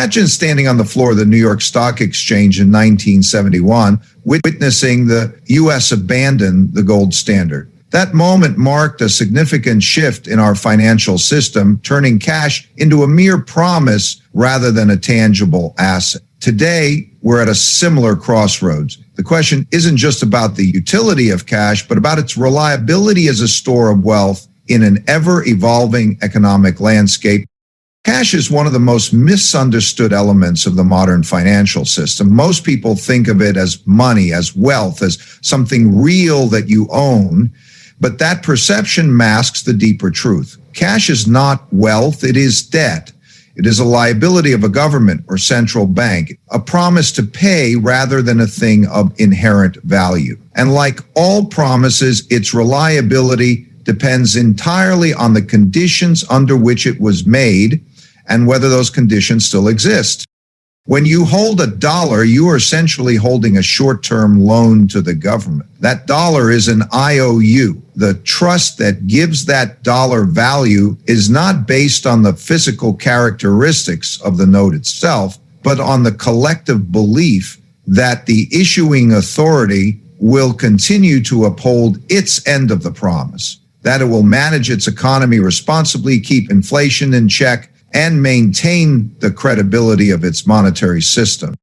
Imagine standing on the floor of the New York Stock Exchange in 1971, witnessing the U.S. abandon the gold standard. That moment marked a significant shift in our financial system, turning cash into a mere promise rather than a tangible asset. Today, we're at a similar crossroads. The question isn't just about the utility of cash, but about its reliability as a store of wealth in an ever-evolving economic landscape. Cash is one of the most misunderstood elements of the modern financial system. Most people think of it as money, as wealth, as something real that you own, but that perception masks the deeper truth. Cash is not wealth, it is debt. It is a liability of a government or central bank, a promise to pay rather than a thing of inherent value. And like all promises, its reliability depends entirely on the conditions under which it was made and whether those conditions still exist. When you hold a dollar, you are essentially holding a short-term loan to the government. That dollar is an IOU. The trust that gives that dollar value is not based on the physical characteristics of the note itself, but on the collective belief that the issuing authority will continue to uphold its end of the promise, that it will manage its economy responsibly, keep inflation in check, and maintain the credibility of its monetary system.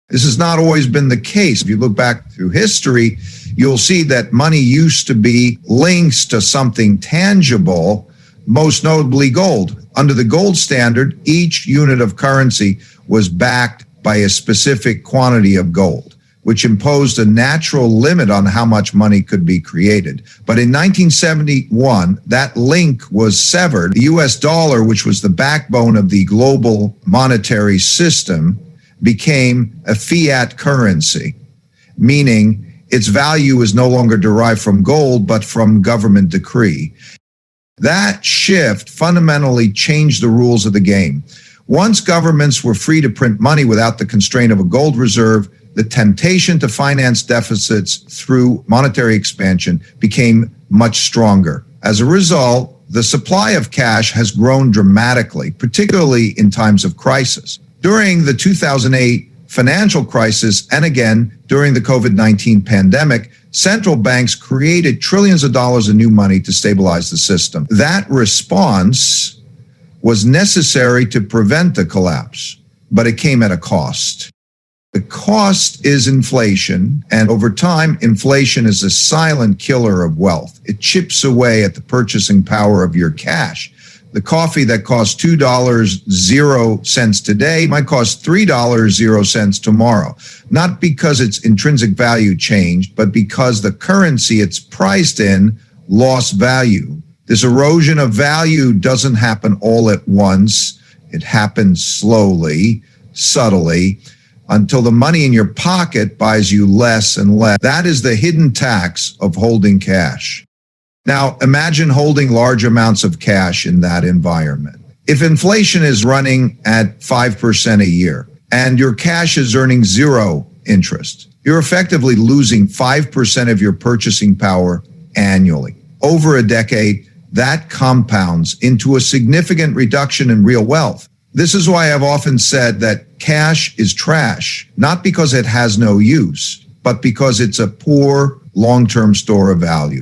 This has not always been the case. If you look back through history, you'll see that money used to be linked to something tangible, most notably gold. Under the gold standard, each unit of currency was backed by a specific quantity of gold, which imposed a natural limit on how much money could be created. But in 1971, that link was severed. The US dollar, which was the backbone of the global monetary system, became a fiat currency, meaning its value is no longer derived from gold, but from government decree. That shift fundamentally changed the rules of the game. Once governments were free to print money without the constraint of a gold reserve, the temptation to finance deficits through monetary expansion became much stronger. As a result, the supply of cash has grown dramatically, particularly in times of crisis. During the 2008 financial crisis, and again during the COVID-19 pandemic, central banks created trillions of dollars of new money to stabilize the system. That response was necessary to prevent the collapse, but it came at a cost. The cost is inflation, and over time, inflation is a silent killer of wealth. It chips away at the purchasing power of your cash. The coffee that costs $2.00 today might cost $3.00 tomorrow, not because its intrinsic value changed, but because the currency it's priced in lost value. This erosion of value doesn't happen all at once. It happens slowly, subtly, until the money in your pocket buys you less and less. That is the hidden tax of holding cash. Now, imagine holding large amounts of cash in that environment. If inflation is running at 5% a year and your cash is earning zero interest, you're effectively losing 5% of your purchasing power annually. Over a decade, that compounds into a significant reduction in real wealth. This is why I've often said that cash is trash, not because it has no use, but because it's a poor long-term store of value.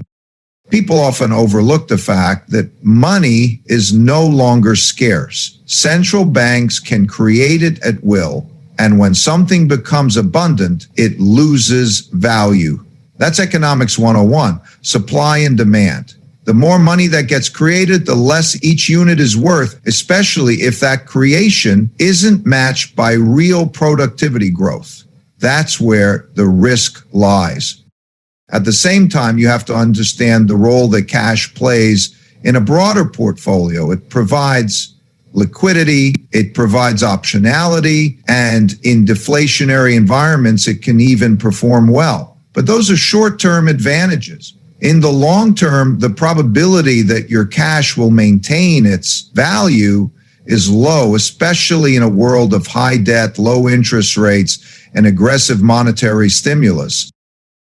People often overlook the fact that money is no longer scarce. Central banks can create it at will, and when something becomes abundant, it loses value. That's Economics 101, supply and demand. The more money that gets created, the less each unit is worth, especially if that creation isn't matched by real productivity growth. That's where the risk lies. At the same time, you have to understand the role that cash plays in a broader portfolio. It provides liquidity, it provides optionality, and in deflationary environments, it can even perform well. But those are short-term advantages. In the long term, the probability that your cash will maintain its value is low, especially in a world of high debt, low interest rates, and aggressive monetary stimulus.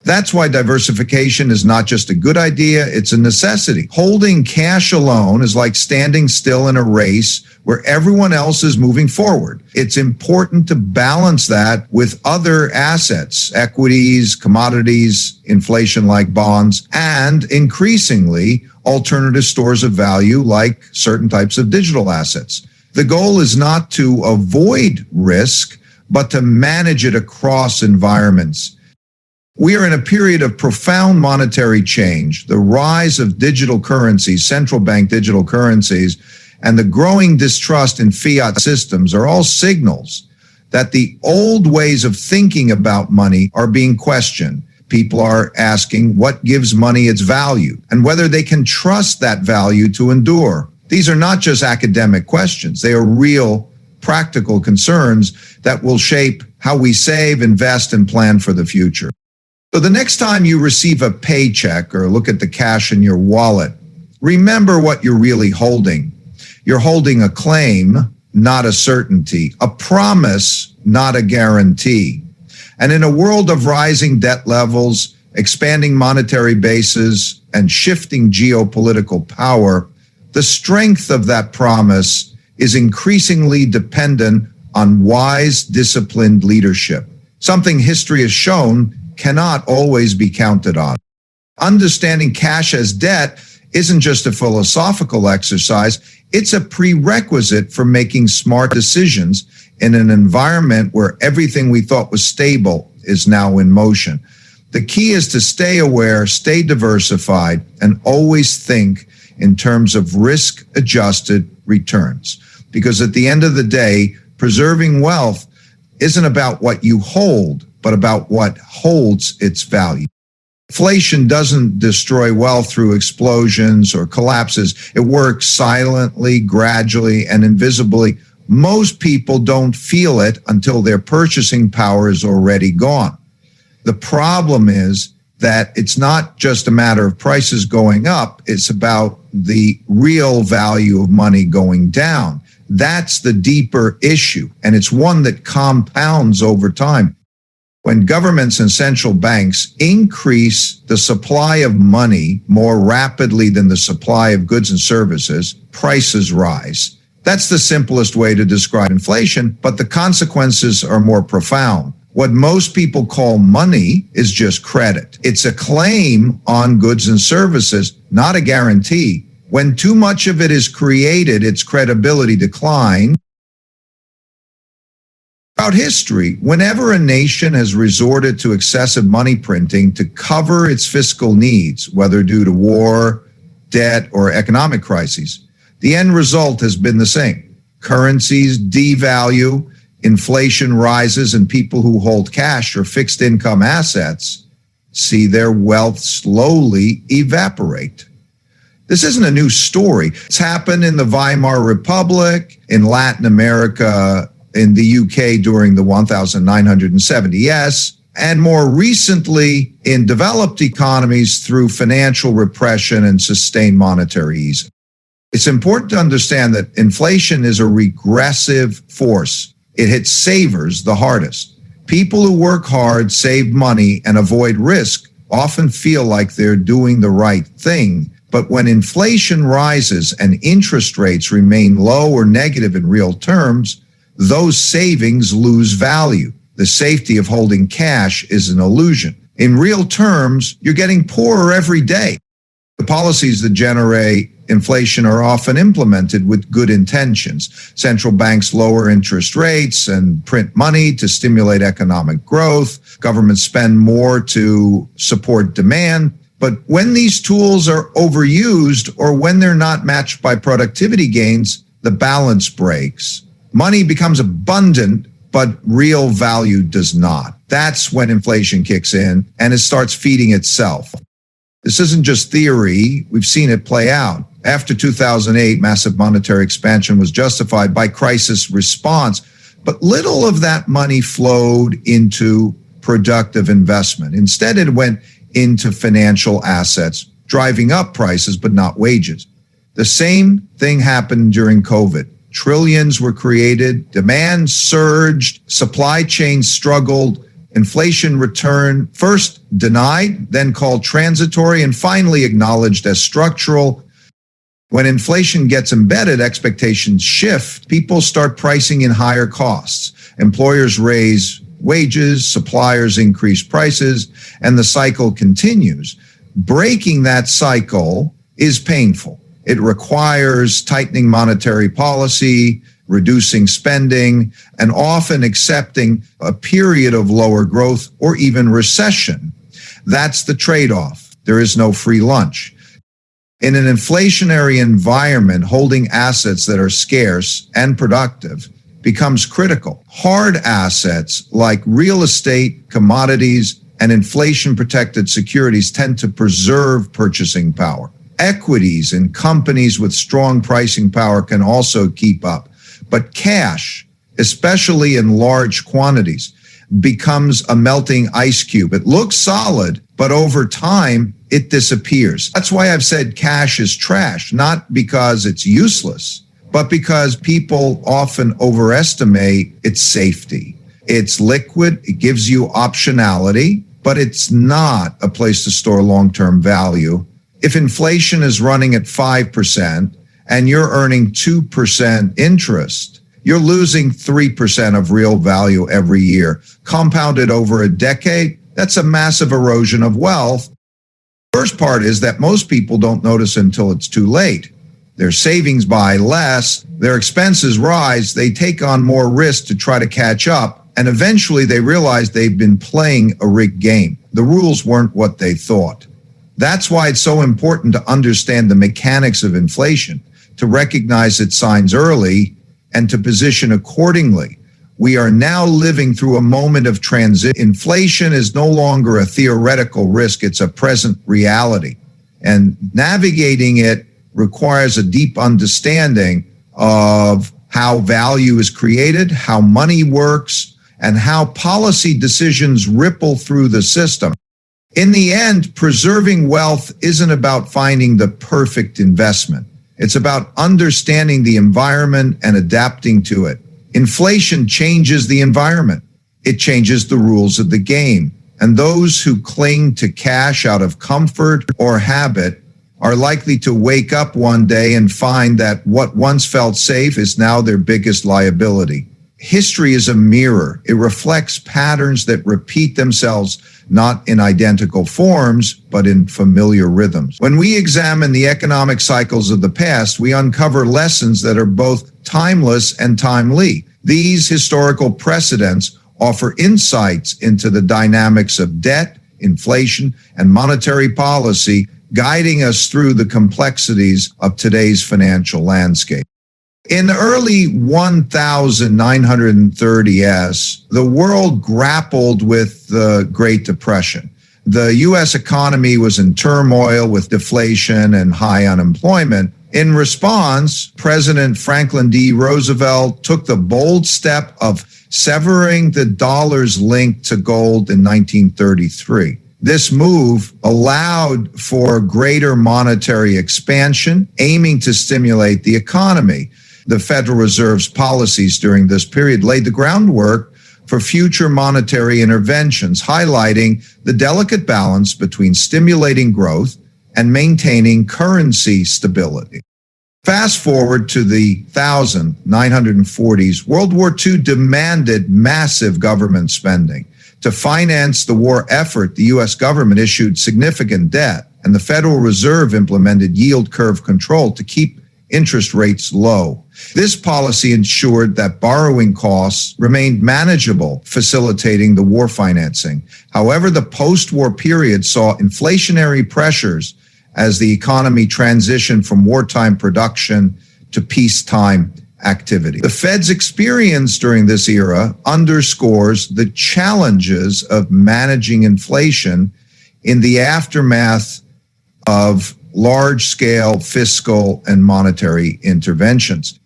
That's why diversification is not just a good idea, it's a necessity. Holding cash alone is like standing still in a race where everyone else is moving forward. It's important to balance that with other assets, equities, commodities, inflation-like bonds, and increasingly alternative stores of value like certain types of digital assets. The goal is not to avoid risk, but to manage it across environments. We are in a period of profound monetary change. The rise of digital currencies, central bank digital currencies, and the growing distrust in fiat systems are all signals that the old ways of thinking about money are being questioned. People are asking what gives money its value and whether they can trust that value to endure. These are not just academic questions. They are real, practical concerns that will shape how we save, invest, and plan for the future. So the next time you receive a paycheck or look at the cash in your wallet, remember what you're really holding. You're holding a claim, not a certainty, a promise, not a guarantee. And in a world of rising debt levels, expanding monetary bases, and shifting geopolitical power, the strength of that promise is increasingly dependent on wise, disciplined leadership, something history has shown cannot always be counted on. Understanding cash as debt isn't just a philosophical exercise, it's a prerequisite for making smart decisions in an environment where everything we thought was stable is now in motion. The key is to stay aware, stay diversified, and always think in terms of risk-adjusted returns. Because at the end of the day, preserving wealth isn't about what you hold, but about what holds its value. Inflation doesn't destroy wealth through explosions or collapses. It works silently, gradually, and invisibly. Most people don't feel it until their purchasing power is already gone. The problem is that it's not just a matter of prices going up, it's about the real value of money going down. That's the deeper issue, and it's one that compounds over time. When governments and central banks increase the supply of money more rapidly than the supply of goods and services, prices rise. That's the simplest way to describe inflation, but the consequences are more profound. What most people call money is just credit. It's a claim on goods and services, not a guarantee. When too much of it is created, its credibility declines. Throughout history, whenever a nation has resorted to excessive money printing to cover its fiscal needs, whether due to war, debt, or economic crises, the end result has been the same. Currencies devalue, inflation rises, and people who hold cash or fixed income assets see their wealth slowly evaporate. This isn't a new story. It's happened in the Weimar Republic, in Latin America, in the UK during the 1970s, and more recently in developed economies through financial repression and sustained monetary easing. It's important to understand that inflation is a regressive force. It hits savers the hardest. People who work hard, save money, and avoid risk often feel like they're doing the right thing. But when inflation rises and interest rates remain low or negative in real terms, those savings lose value. The safety of holding cash is an illusion. In real terms, you're getting poorer every day. The policies that generate inflation are often implemented with good intentions. Central banks lower interest rates and print money to stimulate economic growth. Governments spend more to support demand. But when these tools are overused or when they're not matched by productivity gains, the balance breaks. Money becomes abundant, but real value does not. That's when inflation kicks in and it starts feeding itself. This isn't just theory. We've seen it play out. After 2008, massive monetary expansion was justified by crisis response, but little of that money flowed into productive investment. Instead, it went into financial assets, driving up prices, but not wages. The same thing happened during COVID. Trillions were created, demand surged, supply chains struggled, inflation returned, first denied, then called transitory, and finally acknowledged as structural. When inflation gets embedded, expectations shift. People start pricing in higher costs. Employers raise wages, suppliers increase prices, and the cycle continues. Breaking that cycle is painful. It requires tightening monetary policy, reducing spending, and often accepting a period of lower growth or even recession. That's the trade-off. There is no free lunch. In an inflationary environment, holding assets that are scarce and productive becomes critical. Hard assets like real estate, commodities, and inflation-protected securities tend to preserve purchasing power. Equities in companies with strong pricing power can also keep up. But cash, especially in large quantities, becomes a melting ice cube. It looks solid, but over time, it disappears. That's why I've said cash is trash, not because it's useless, but because people often overestimate its safety. It's liquid, it gives you optionality, but it's not a place to store long-term value. If inflation is running at 5% and you're earning 2% interest, you're losing 3% of real value every year. Compounded over a decade, that's a massive erosion of wealth. First part is that most people don't notice until it's too late. Their savings buy less, their expenses rise, they take on more risk to try to catch up, and eventually they realize they've been playing a rigged game. The rules weren't what they thought. That's why it's so important to understand the mechanics of inflation, to recognize its signs early, and to position accordingly. We are now living through a moment of transition. Inflation is no longer a theoretical risk, it's a present reality. And navigating it requires a deep understanding of how value is created, how money works, and how policy decisions ripple through the system. In the end, preserving wealth isn't about finding the perfect investment. It's about understanding the environment and adapting to it. Inflation changes the environment. It changes the rules of the game. And those who cling to cash out of comfort or habit are likely to wake up one day and find that what once felt safe is now their biggest liability. History is a mirror. It reflects patterns that repeat themselves, not in identical forms, but in familiar rhythms. When we examine the economic cycles of the past, we uncover lessons that are both timeless and timely. These historical precedents offer insights into the dynamics of debt, inflation, and monetary policy, guiding us through the complexities of today's financial landscape. In early 1930s, the world grappled with the Great Depression. The U.S. economy was in turmoil with deflation and high unemployment. In response, President Franklin D. Roosevelt took the bold step of severing the dollar's link to gold in 1933. This move allowed for greater monetary expansion, aiming to stimulate the economy. The Federal Reserve's policies during this period laid the groundwork for future monetary interventions, highlighting the delicate balance between stimulating growth and maintaining currency stability. Fast forward to the 1940s, World War II demanded massive government spending. To finance the war effort, the U.S. government issued significant debt, and the Federal Reserve implemented yield curve control to keep interest rates low. This policy ensured that borrowing costs remained manageable, facilitating the war financing. However, the post-war period saw inflationary pressures as the economy transitioned from wartime production to peacetime activity. The Fed's experience during this era underscores the challenges of managing inflation in the aftermath of large-scale fiscal and monetary interventions.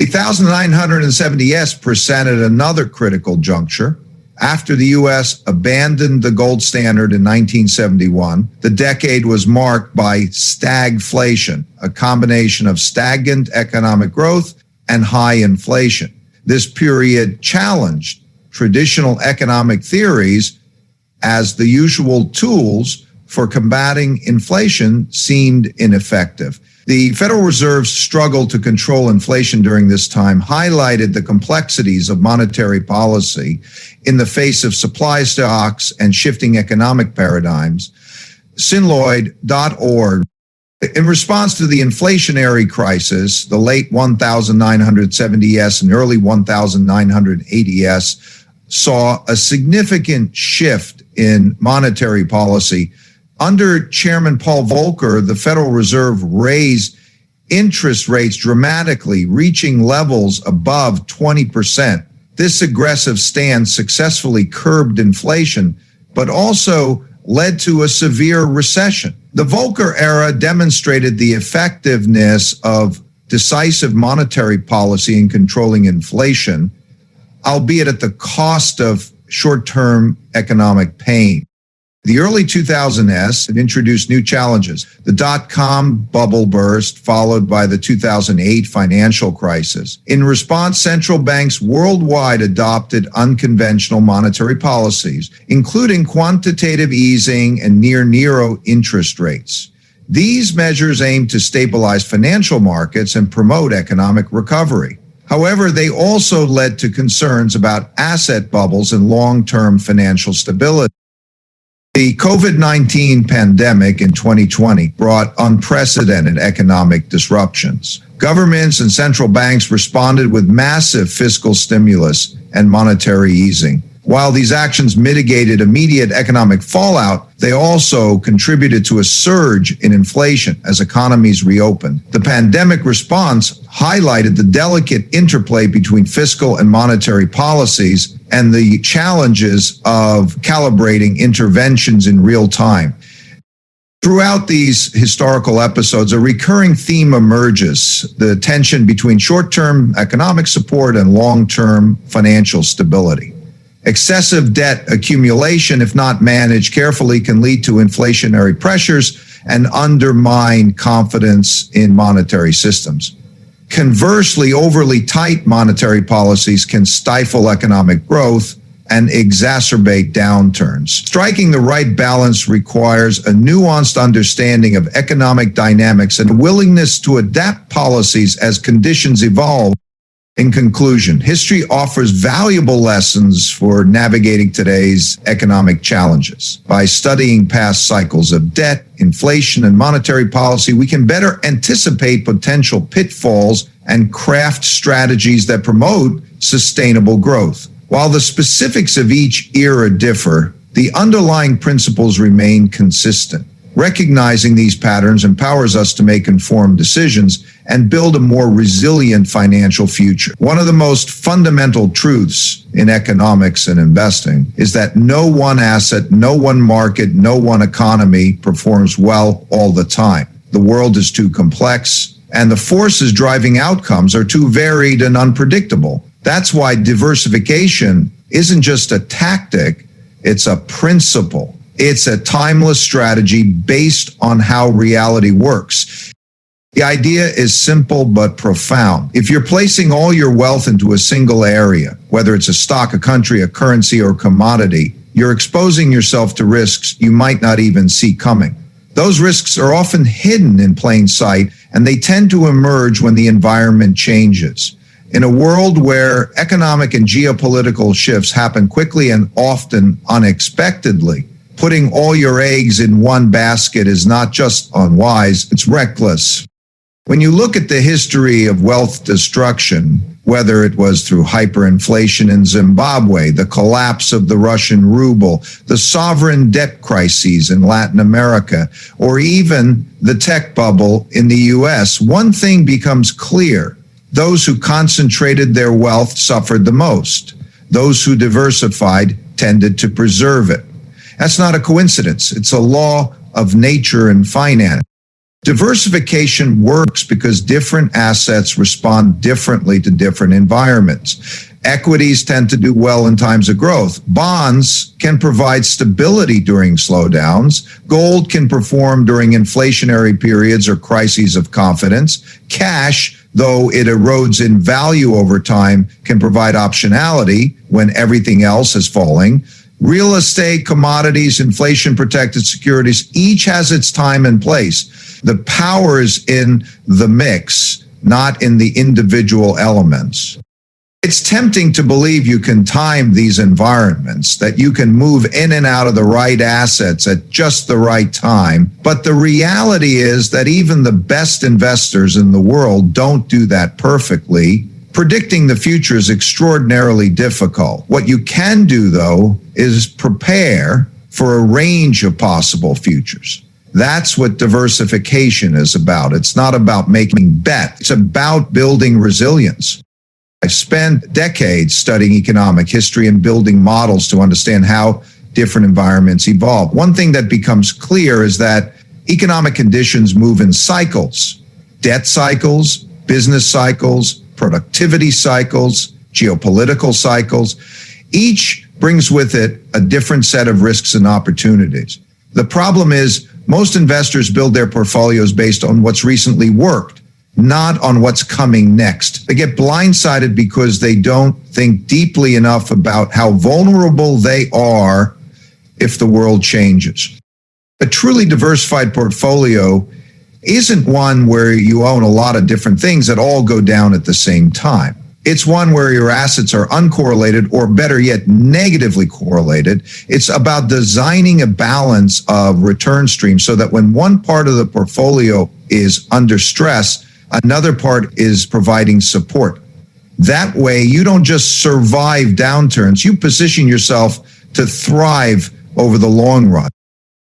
The 1970s presented another critical juncture. After the U.S. abandoned the gold standard in 1971, the decade was marked by stagflation, a combination of stagnant economic growth and high inflation. This period challenged traditional economic theories as the usual tools for combating inflation seemed ineffective. The Federal Reserve's struggle to control inflation during this time highlighted the complexities of monetary policy in the face of supply shocks and shifting economic paradigms. Sinloid.org. In response to the inflationary crisis, the late 1970s and early 1980s saw a significant shift in monetary policy. Under Chairman Paul Volcker, the Federal Reserve raised interest rates dramatically, reaching levels above 20%. This aggressive stance successfully curbed inflation, but also led to a severe recession. The Volcker era demonstrated the effectiveness of decisive monetary policy in controlling inflation, albeit at the cost of short-term economic pain. The early 2000s introduced new challenges. The dot-com bubble burst, followed by the 2008 financial crisis. In response, central banks worldwide adopted unconventional monetary policies, including quantitative easing and near-zero interest rates. These measures aim to stabilize financial markets and promote economic recovery. However, they also led to concerns about asset bubbles and long-term financial stability. The COVID-19 pandemic in 2020 brought unprecedented economic disruptions. Governments and central banks responded with massive fiscal stimulus and monetary easing. While these actions mitigated immediate economic fallout, they also contributed to a surge in inflation as economies reopened. The pandemic response highlighted the delicate interplay between fiscal and monetary policies and the challenges of calibrating interventions in real time. Throughout these historical episodes, a recurring theme emerges: the tension between short-term economic support and long-term financial stability. Excessive debt accumulation, if not managed carefully, can lead to inflationary pressures and undermine confidence in monetary systems. Conversely, overly tight monetary policies can stifle economic growth and exacerbate downturns. Striking the right balance requires a nuanced understanding of economic dynamics and a willingness to adapt policies as conditions evolve. In conclusion, history offers valuable lessons for navigating today's economic challenges. By studying past cycles of debt, inflation, and monetary policy, we can better anticipate potential pitfalls and craft strategies that promote sustainable growth. While the specifics of each era differ, the underlying principles remain consistent. Recognizing these patterns empowers us to make informed decisions and build a more resilient financial future. One of the most fundamental truths in economics and investing is that no one asset, no one market, no one economy performs well all the time. The world is too complex, and the forces driving outcomes are too varied and unpredictable. That's why diversification isn't just a tactic, it's a principle. It's a timeless strategy based on how reality works. The idea is simple but profound. If you're placing all your wealth into a single area, whether it's a stock, a country, a currency, or commodity, you're exposing yourself to risks you might not even see coming. Those risks are often hidden in plain sight, and they tend to emerge when the environment changes. In a world where economic and geopolitical shifts happen quickly and often unexpectedly, putting all your eggs in one basket is not just unwise, it's reckless. When you look at the history of wealth destruction, whether it was through hyperinflation in Zimbabwe, the collapse of the Russian ruble, the sovereign debt crises in Latin America, or even the tech bubble in the US, one thing becomes clear. Those who concentrated their wealth suffered the most. Those who diversified tended to preserve it. That's not a coincidence. It's a law of nature and finance. Diversification works because different assets respond differently to different environments. Equities tend to do well in times of growth. Bonds can provide stability during slowdowns. Gold can perform during inflationary periods or crises of confidence. Cash, though it erodes in value over time, can provide optionality when everything else is falling. Real estate, commodities, inflation-protected securities, each has its time and place. The power is in the mix, not in the individual elements. It's tempting to believe you can time these environments, that you can move in and out of the right assets at just the right time. But the reality is that even the best investors in the world don't do that perfectly. Predicting the future is extraordinarily difficult. What you can do, though, is prepare for a range of possible futures. That's what diversification is about. It's not about making bets. It's about building resilience. I spent decades studying economic history and building models to understand how different environments evolve. One thing that becomes clear is that economic conditions move in cycles. Debt cycles, business cycles, productivity cycles, geopolitical cycles. Each brings with it a different set of risks and opportunities. The problem is most investors build their portfolios based on what's recently worked, not on what's coming next. They get blindsided because they don't think deeply enough about how vulnerable they are if the world changes. A truly diversified portfolio isn't one where you own a lot of different things that all go down at the same time. It's one where your assets are uncorrelated, or better yet, negatively correlated. It's about designing a balance of return streams so that when one part of the portfolio is under stress, another part is providing support. That way, you don't just survive downturns, you position yourself to thrive over the long run.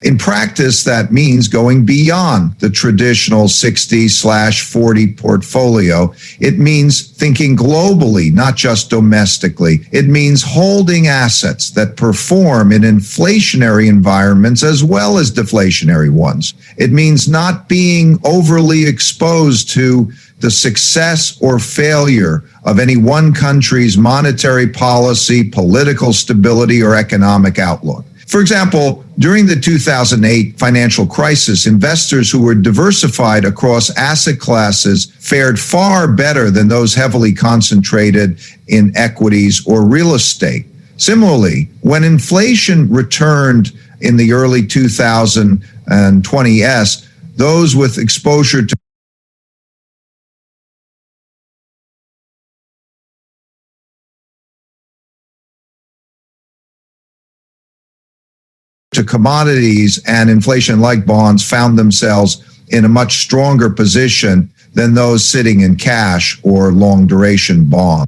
In practice, that means going beyond the traditional 60/40 portfolio. It means thinking globally, not just domestically. It means holding assets that perform in inflationary environments as well as deflationary ones. It means not being overly exposed to the success or failure of any one country's monetary policy, political stability, or economic outlook. For example, during the 2008 financial crisis, investors who were diversified across asset classes fared far better than those heavily concentrated in equities or real estate. Similarly, when inflation returned in the early 2020s, those with exposure to commodities and inflation-like bonds found themselves in a much stronger position than those sitting in cash or long-duration bonds.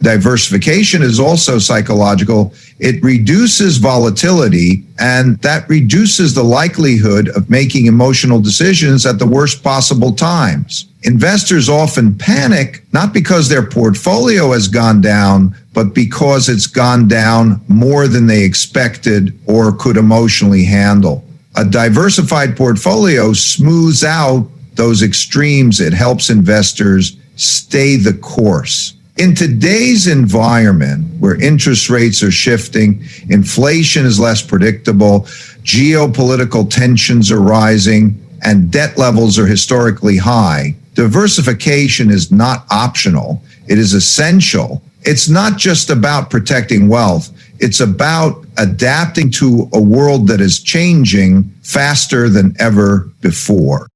Diversification is also psychological. It reduces volatility, and that reduces the likelihood of making emotional decisions at the worst possible times. Investors often panic, not because their portfolio has gone down, but because it's gone down more than they expected or could emotionally handle. A diversified portfolio smooths out those extremes. It helps investors stay the course. In today's environment, where interest rates are shifting, inflation is less predictable, geopolitical tensions are rising, and debt levels are historically high, diversification is not optional. It is essential. It's not just about protecting wealth. It's about adapting to a world that is changing faster than ever before.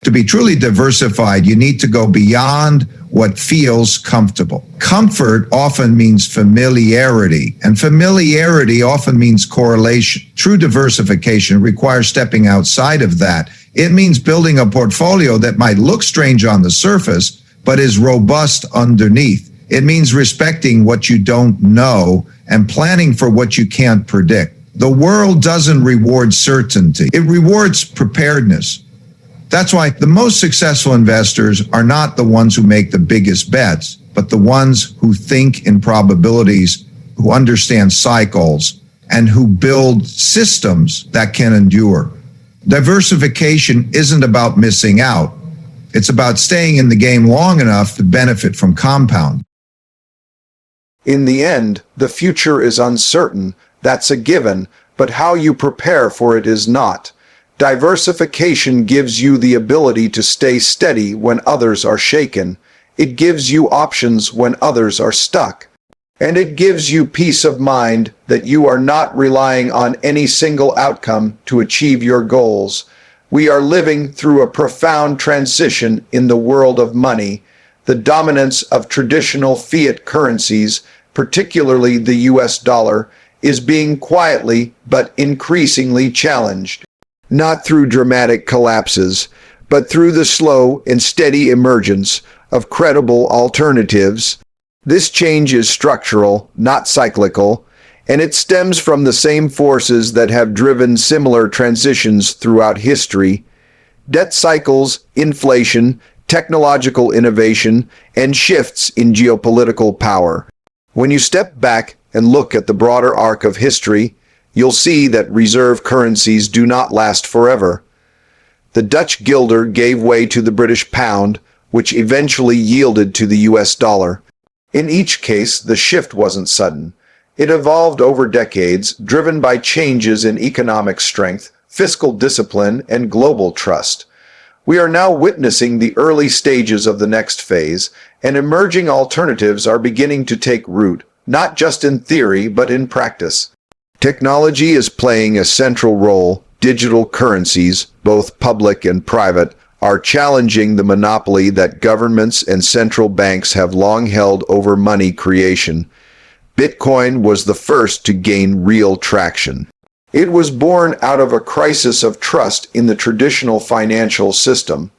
To be truly diversified, you need to go beyond what feels comfortable. Comfort often means familiarity, and familiarity often means correlation. True diversification requires stepping outside of that. It means building a portfolio that might look strange on the surface, but is robust underneath. It means respecting what you don't know and planning for what you can't predict. The world doesn't reward certainty. It rewards preparedness. That's why the most successful investors are not the ones who make the biggest bets, but the ones who think in probabilities, who understand cycles, and who build systems that can endure. Diversification isn't about missing out. It's about staying in the game long enough to benefit from compound. In the end, the future is uncertain. That's a given, but how you prepare for it is not. Diversification gives you the ability to stay steady when others are shaken. It gives you options when others are stuck. And it gives you peace of mind that you are not relying on any single outcome to achieve your goals. We are living through a profound transition in the world of money. The dominance of traditional fiat currencies, particularly the US dollar, is being quietly but increasingly challenged. Not through dramatic collapses, but through the slow and steady emergence of credible alternatives. This change is structural, not cyclical, and it stems from the same forces that have driven similar transitions throughout history: debt cycles, inflation, technological innovation, and shifts in geopolitical power. When you step back and look at the broader arc of history, you'll see that reserve currencies do not last forever. The Dutch guilder gave way to the British pound, which eventually yielded to the US dollar. In each case, the shift wasn't sudden. It evolved over decades, driven by changes in economic strength, fiscal discipline, and global trust. We are now witnessing the early stages of the next phase, and emerging alternatives are beginning to take root, not just in theory, but in practice. Technology is playing a central role. Digital currencies, both public and private, are challenging the monopoly that governments and central banks have long held over money creation. Bitcoin was the first to gain real traction. It was born out of a crisis of trust in the traditional financial system.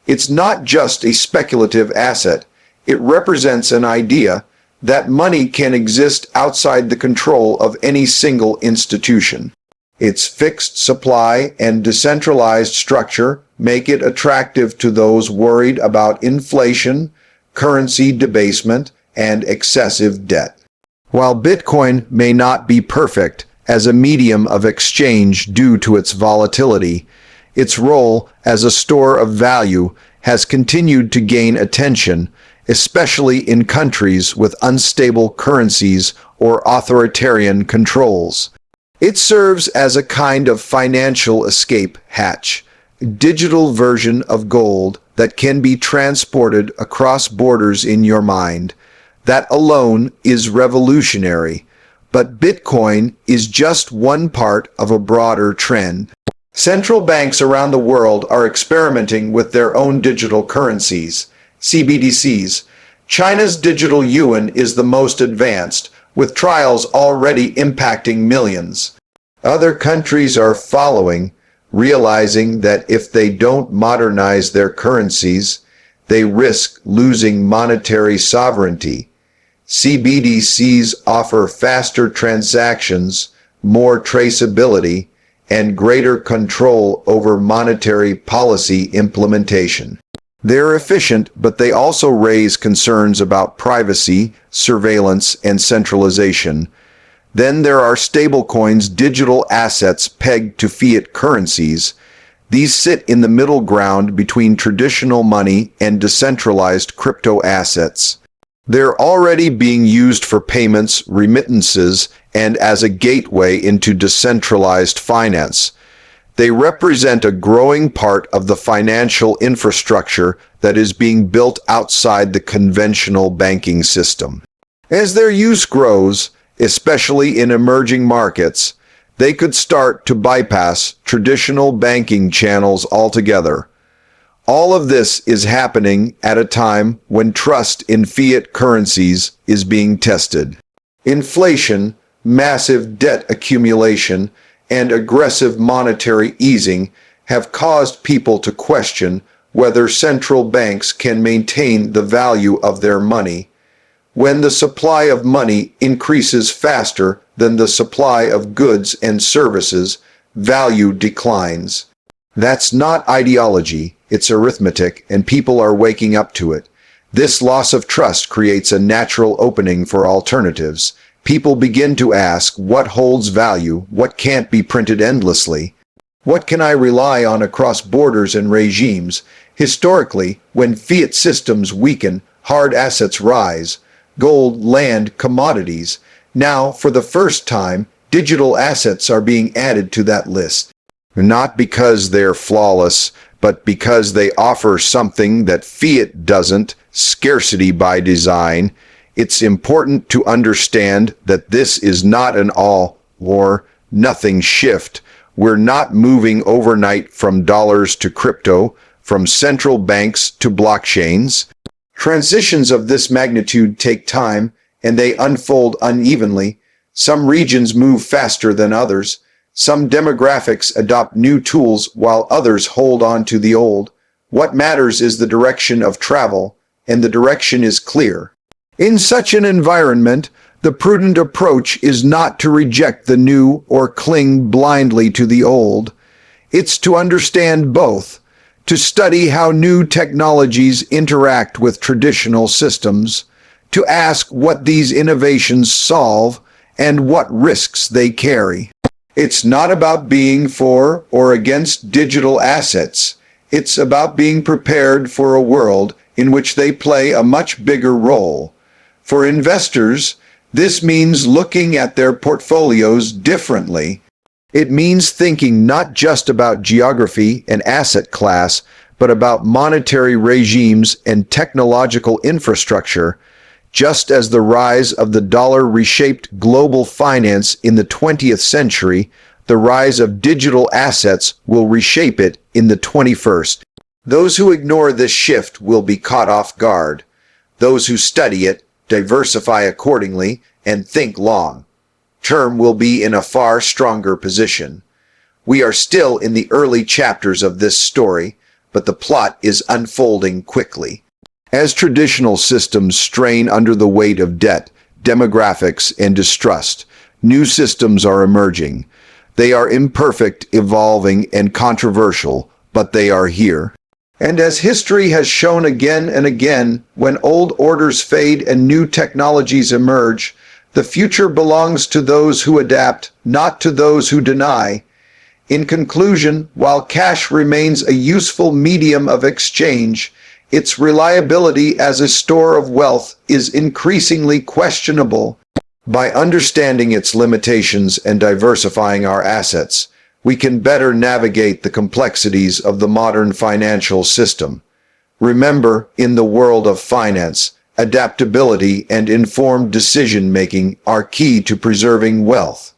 It's not just a speculative asset. It represents an idea that money can exist outside the control of any single institution. Its fixed supply and decentralized structure make it attractive to those worried about inflation, currency debasement, and excessive debt. While Bitcoin may not be perfect as a medium of exchange due to its volatility, its role as a store of value has continued to gain attention, especially in countries with unstable currencies or authoritarian controls. It serves as a kind of financial escape hatch, a digital version of gold that can be transported across borders in your mind. That alone is revolutionary, but Bitcoin is just one part of a broader trend. Central banks around the world are experimenting with their own digital currencies, CBDCs. China's digital yuan is the most advanced, with trials already impacting millions. Other countries are following, realizing that if they don't modernize their currencies, they risk losing monetary sovereignty. CBDCs offer faster transactions, more traceability, and greater control over monetary policy implementation. They're efficient, but they also raise concerns about privacy, surveillance, and centralization. Then there are stablecoins, digital assets pegged to fiat currencies. These sit in the middle ground between traditional money and decentralized crypto assets. They're already being used for payments, remittances, and as a gateway into decentralized finance. They represent a growing part of the financial infrastructure that is being built outside the conventional banking system. As their use grows, especially in emerging markets, they could start to bypass traditional banking channels altogether. All of this is happening at a time when trust in fiat currencies is being tested. Inflation, massive debt accumulation, and aggressive monetary easing have caused people to question whether central banks can maintain the value of their money. When the supply of money increases faster than the supply of goods and services, value declines. That's not ideology, it's arithmetic, and people are waking up to it. This loss of trust creates a natural opening for alternatives. People begin to ask what holds value, what can't be printed endlessly. What can I rely on across borders and regimes? Historically, when fiat systems weaken, hard assets rise. Gold, land, commodities. Now, for the first time, digital assets are being added to that list. Not because they're flawless, but because they offer something that fiat doesn't: scarcity by design. It's important to understand that this is not an all or nothing shift. We're not moving overnight from dollars to crypto, from central banks to blockchains. Transitions of this magnitude take time, and they unfold unevenly. Some regions move faster than others. Some demographics adopt new tools while others hold on to the old. What matters is the direction of travel, and the direction is clear. In such an environment, the prudent approach is not to reject the new or cling blindly to the old. It's to understand both, to study how new technologies interact with traditional systems, to ask what these innovations solve and what risks they carry. It's not about being for or against digital assets. It's about being prepared for a world in which they play a much bigger role. For investors, this means looking at their portfolios differently. It means thinking not just about geography and asset class, but about monetary regimes and technological infrastructure, just as the rise of the dollar reshaped global finance in the 20th century, the rise of digital assets will reshape it in the 21st. Those who ignore this shift will be caught off guard. Those who study it, diversify accordingly, and think long term will be in a far stronger position. We are still in the early chapters of this story, but the plot is unfolding quickly. As traditional systems strain under the weight of debt, demographics, and distrust, new systems are emerging. They are imperfect, evolving, and controversial, but they are here. And as history has shown again and again, when old orders fade and new technologies emerge, the future belongs to those who adapt, not to those who deny. In conclusion, while cash remains a useful medium of exchange, its reliability as a store of wealth is increasingly questionable. By understanding its limitations and diversifying our assets, we can better navigate the complexities of the modern financial system. Remember, in the world of finance, adaptability and informed decision-making are key to preserving wealth.